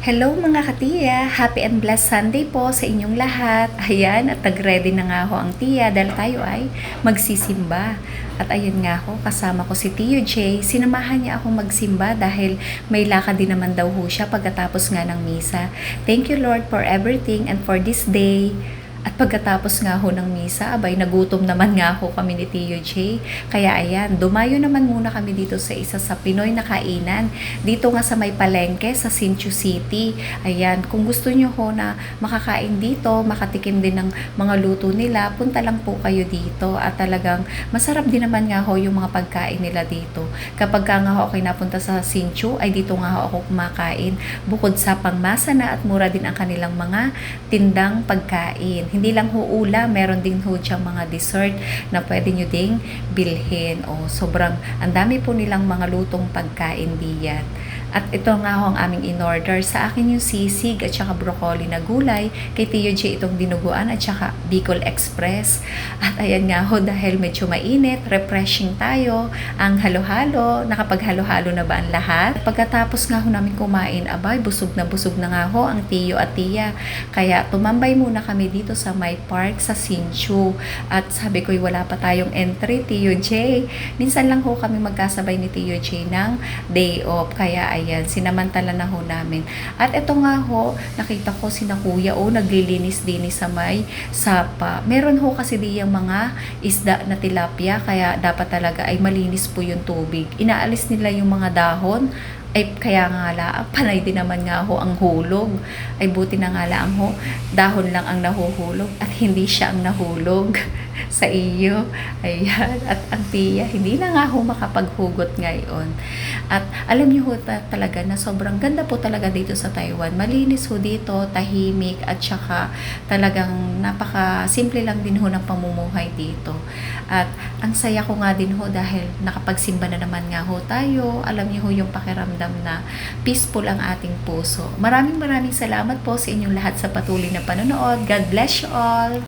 Hello mga katiya! Happy and blessed Sunday po sa inyong lahat. Ayan, at nag-ready na nga ho ang tiya dahil tayo ay magsisimba. At ayan nga ho, kasama ko si Tio J. Sinamahan niya ako magsimba dahil may lakad din naman daw ho siya pagkatapos nga ng misa. Thank you Lord for everything and for this day. At pagkatapos nga ho ng misa, abay nagutom naman nga ho kami ni Tio J. Kaya ayan, dumayo naman muna kami dito sa isa sa Pinoy na kainan. Dito nga sa may palengke sa Sinchu City. Ayan, kung gusto nyo ho na makakain dito, makatikim din ng mga luto nila, punta lang po kayo dito. At talagang masarap din naman nga ho yung mga pagkain nila dito. Kapag ka nga ho ako napunta sa Sinchu, ay dito nga ho ako kumakain. Bukod sa pangmasa na at mura din ang kanilang mga tindang pagkain. Hindi lang ho ulam, meron din ho diyang mga dessert na pwede nyo ding bilhin. O, sobrang, ang dami po nilang mga lutong pagkain diyan. At ito nga ho ang aming in-order. Sa akin yung sisig at saka broccoli na gulay. Kay Tio J itong dinuguan at saka Bicol Express. At ayan nga ho, dahil medyo mainit, refreshing tayo. Ang halo-halo, nakapaghalo-halo na ba ang lahat? Pagkatapos nga ho namin kumain, abay, busog na nga ho ang Tio at Tia. Kaya tumambay muna kami dito sa may park sa Sinchu. At sabi ko, wala pa tayong entry, Tio J. Minsan lang ho kami magkasabay ni Tio J ng day off. Kaya ayan, sinamantala na ho namin. At ito nga ho, nakita ko sina kuya naglilinis-linis sa may sapa. Meron ho kasi diyang mga isda na tilapia, kaya dapat talaga ay malinis po yung tubig. Inaalis nila yung mga dahon, ay kaya nga la, panay din naman nga ho ang hulog. Ay buti na nga lang ho, dahon lang ang nahuhulog at hindi siya ang nahulog sa iyo. Ayan, at ang tiya, hindi na nga ho makapaghugot ngayon. At alam niyo ho talaga na sobrang ganda po talaga dito sa Taiwan. Malinis ho dito, tahimik, at saka talagang napaka-simple lang din ho ng pamumuhay dito. At ang saya ko nga din ho dahil nakapagsimba na naman nga ho tayo. Alam niyo ho yung pakiramdam na peaceful ang ating puso. Maraming salamat po sa inyong lahat sa patuloy na panonood. God bless you all!